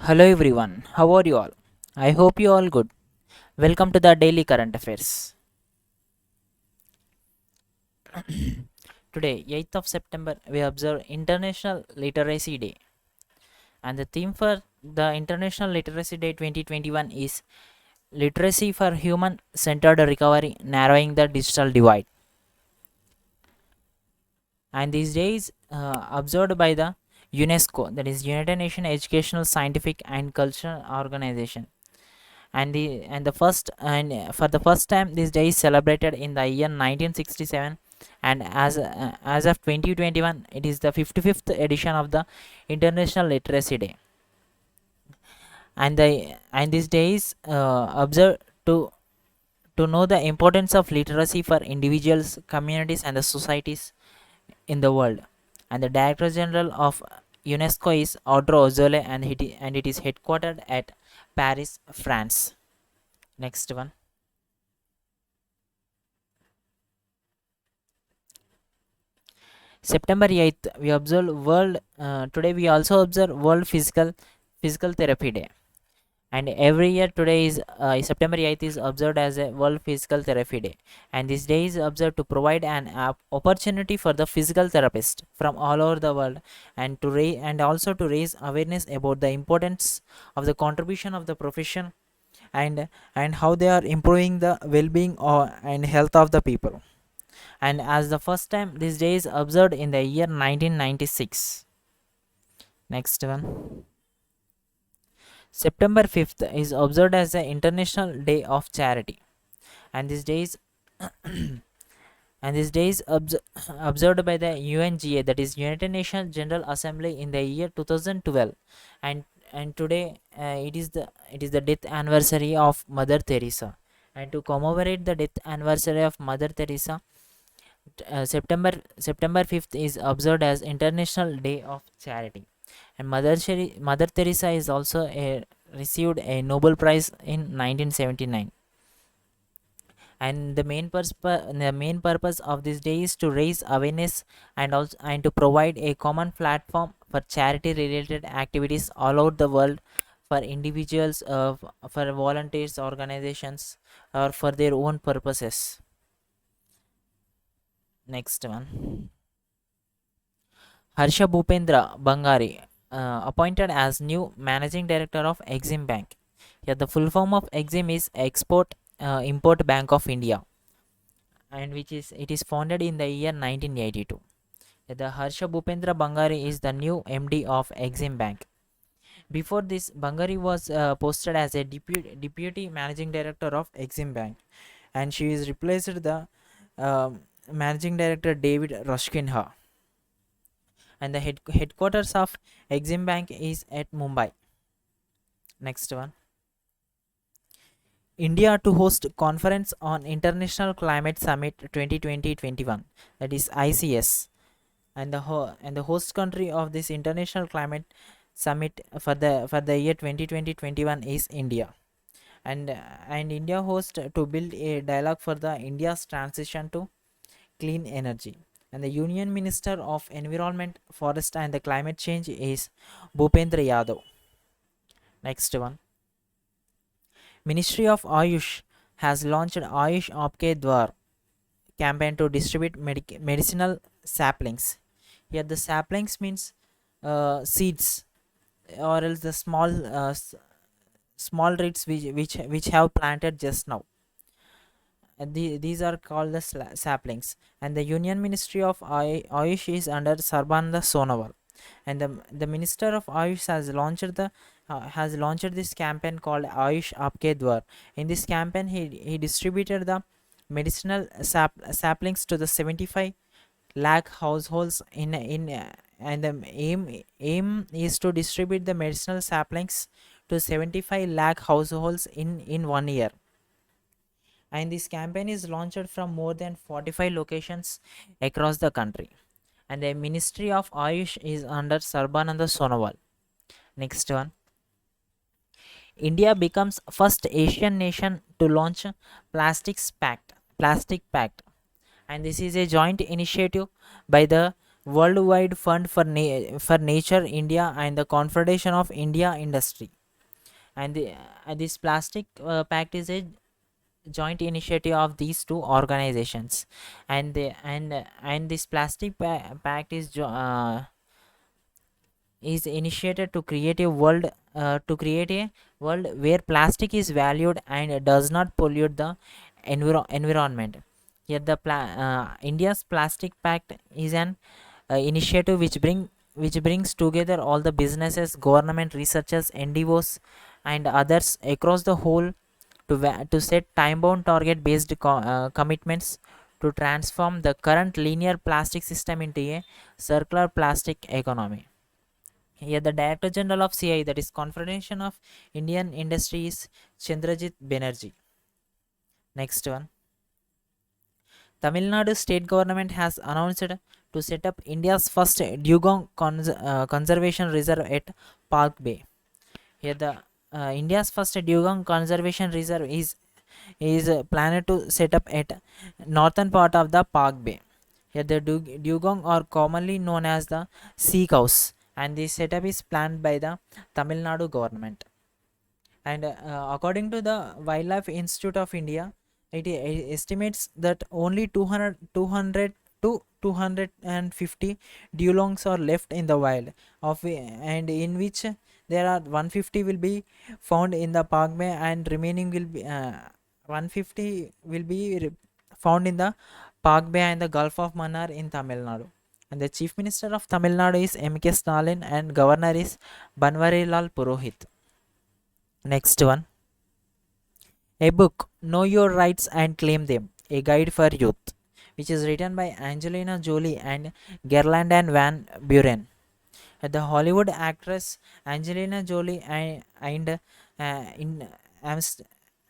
Hello everyone, how are you all? I hope you all good. Welcome to the daily current affairs. Today, 8th of September, we observe International Literacy Day. And the theme for the International Literacy Day 2021 is Literacy for Human Centered Recovery, Narrowing the Digital Divide. And these days observed by the UNESCO, that is United Nations Educational, Scientific and Cultural Organization. And the first and for the first time this day is celebrated in the year 1967, and as of 2021 it is the 55th edition of the International Literacy Day. And these days observed to know the importance of literacy for individuals, communities and the societies in the world. And the Director General of UNESCO is Audre Ozole, and it is headquartered at Paris, France. Next one. September 8th, we observe World. Today, we also observe World Physical Therapy Day, and every year today is September 8th is observed as a World Physical Therapy Day, and this day is observed to provide an opportunity for the physical therapist from all over the world, and also to raise awareness about the importance of the contribution of the profession, and how they are improving the well-being and health of the people. And as the first time this day is observed in the year 1996. Next one. September 5th is observed as the International Day of Charity, and this day is and this day is observed by the UNGA, that is United Nations General Assembly, in the year 2012. And today it is the death anniversary of Mother Teresa, and to commemorate the death anniversary of Mother Teresa, September 5th is observed as International Day of Charity. And Mother Teresa is also received a Nobel Prize in 1979. And the main purpose of this day is to raise awareness, and to provide a common platform for charity related activities all over the world, for individuals, for volunteers, organizations, or for their own purposes. Next one. Harsha Bhupendra Bangari, appointed as new managing director of EXIM Bank. Here, the full form of EXIM is Export Import Bank of India, and it is founded in the year 1982. The Harsha Bhupendra Bangari is the new MD of EXIM Bank. Before this, Bangari was posted as a deputy managing director of EXIM Bank, and she is replaced the managing director David Rushkinha. And the headquarters of EXIM Bank is at Mumbai. Next one. India to host conference on International Climate Summit 2020-21, that is ICS, and the host country of this International Climate Summit for the year 2020-21 is India. And India host to build a dialogue for the India's transition to clean energy. And the Union Minister of Environment, Forest and the Climate Change is Bhupendra Yadav. Next one. Ministry of AYUSH has launched AYUSH Aapke Dwar campaign to distribute medicinal saplings. Here the saplings means seeds, or else the small roots which have planted just now. These are called the saplings. And the Union Ministry of AYUSH is under Sarbananda Sonowal, and the Minister of AYUSH has launched this campaign called AYUSH Aapke Dwar. In this campaign, he distributed the medicinal saplings to the 75 lakh households and the aim is to distribute the medicinal saplings to 75 lakh households in 1 year. And this campaign is launched from more than 45 locations across the country. And the Ministry of AYUSH is under Sarbananda Sonowal. Next one. India becomes first Asian nation to launch Plastic Pact, and this is a joint initiative by the Worldwide Fund for Nature India and the Confederation of India Industry. and this plastic pact is a joint initiative of these two organizations, and this pact is initiated to create a world where plastic is valued and does not pollute the environment. Yet India's plastic pact is an initiative which brings together all the businesses, government, researchers, NGOs, and others across the whole to set time-bound target-based commitments to transform the current linear plastic system into a circular plastic economy. Here, the Director General of CI, that is Confederation of Indian Industry, is Chandrajit Banerjee. Next one. Tamil Nadu state government has announced to set up India's first dugong conservation reserve at Park Bay. Here, the India's first dugong conservation reserve is planned to set up at northern part of the Park Bay. Here, the dugong are commonly known as the sea cows, and this setup is planned by the Tamil Nadu government. And according to the Wildlife Institute of India, it estimates that only 200 to 250 dugongs are left in the wild, and in which there are 150 will be found in the Park Bay, and remaining will be 150 will be found in the Park Bay and the Gulf of Mannar in Tamil Nadu. And the Chief Minister of Tamil Nadu is M.K. Stalin, and Governor is Banwarilal Purohit. Next one. A book, Know Your Rights and Claim Them, A Guide for Youth, which is written by Angelina Jolie and Gerlanden Van Buren. The Hollywood actress Angelina Jolie and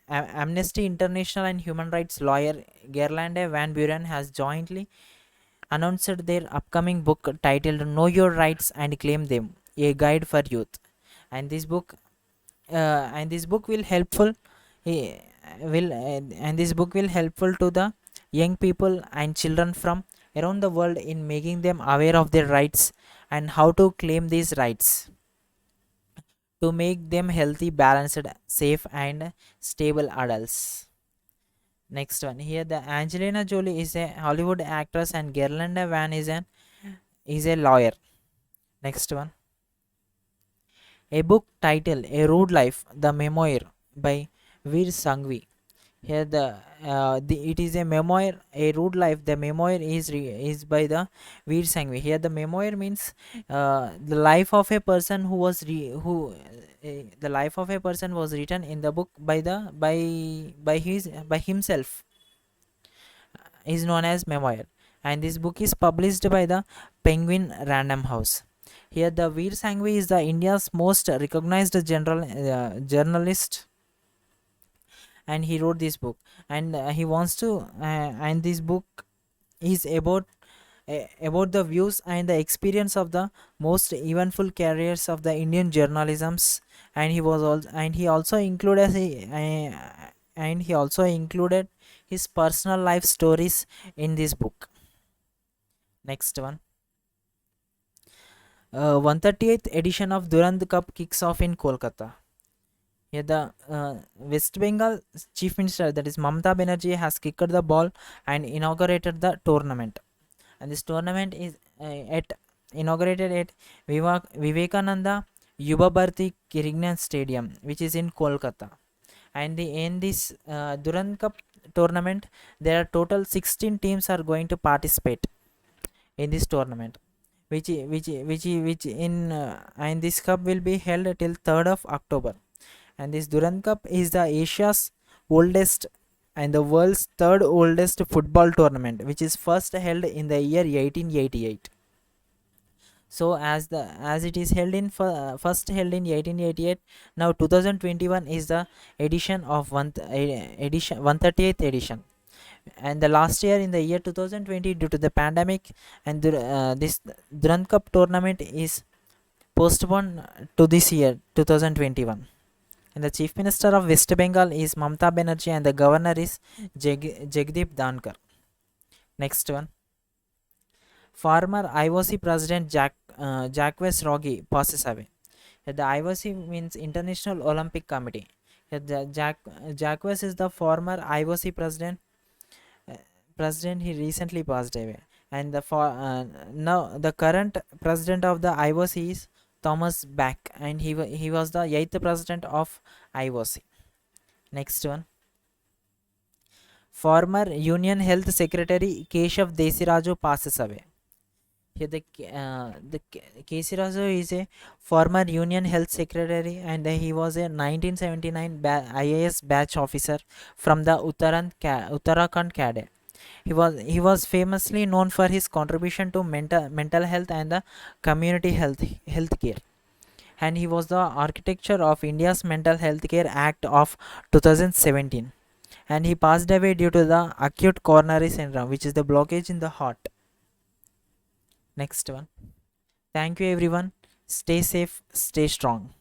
Amnesty International and human rights lawyer Gerlande Van Buren has jointly announced their upcoming book titled Know Your Rights and Claim Them, A Guide for Youth. And this book will helpful and this book will helpful to the young people and children from around the world in making them aware of their rights and how to claim these rights to make them healthy, balanced, safe, and stable adults. Next one. Here, the Angelina Jolie is a Hollywood actress and Gerlanda Van is a lawyer. Next one. A book titled A Rude Life, The Memoir by Veer Sanghvi. Here it is a memoir, A Rude Life. The memoir is by the Veer Sanghvi. Here the memoir means the life of a person who was the life of a person was written in the book by himself, is known as memoir, and this book is published by the Penguin Random House. Here the Veer Sanghvi is the India's most recognized journalist, and he wrote this book, and he wants to and this book is about the views and the experience of the most eventful careers of the Indian journalisms, and he also included his personal life stories in this book. Next one. 138th edition of Durand Cup kicks off in Kolkata. Here the West Bengal Chief Minister, that is Mamata Banerjee, has kicked the ball and inaugurated the tournament. And this tournament is inaugurated at Vivekananda Yuva Bharati Kirignan Stadium, which is in Kolkata. And in this Durand Cup tournament, there are total 16 teams are going to participate in this tournament, which in and this cup will be held till 3rd of October. And this Durand Cup is the Asia's oldest and the world's third oldest football tournament, which is first held in the year 1888. So as it is held in first held in 1888, now 2021 is the edition of 138th edition. And the last year, in the year 2020, due to the pandemic, and this Durand Cup tournament is postponed to this year 2021. And the Chief Minister of West Bengal is Mamata Banerjee, and the Governor is Jagdeep Dhankar. Next one. Former IOC President Jacques Rogge passes away. The IOC means International Olympic Committee. Jacques is the former IOC uh, president. He recently passed away, and now the current president of the IOC is Thomas Bach, and he was the 8th president of IOC. Next one, former Union Health Secretary Keshav Desiraju passes away. Here Kesiraju is a former Union Health Secretary, and he was a 1979 IAS batch officer from the Uttarakhand cadre. He was famously known for his contribution to mental health and the community health care, and he was the architecture of India's Mental Health Care Act of 2017. And he passed away due to the acute coronary syndrome, which is the blockage in the heart. Next one. Thank you everyone. Stay safe, stay strong.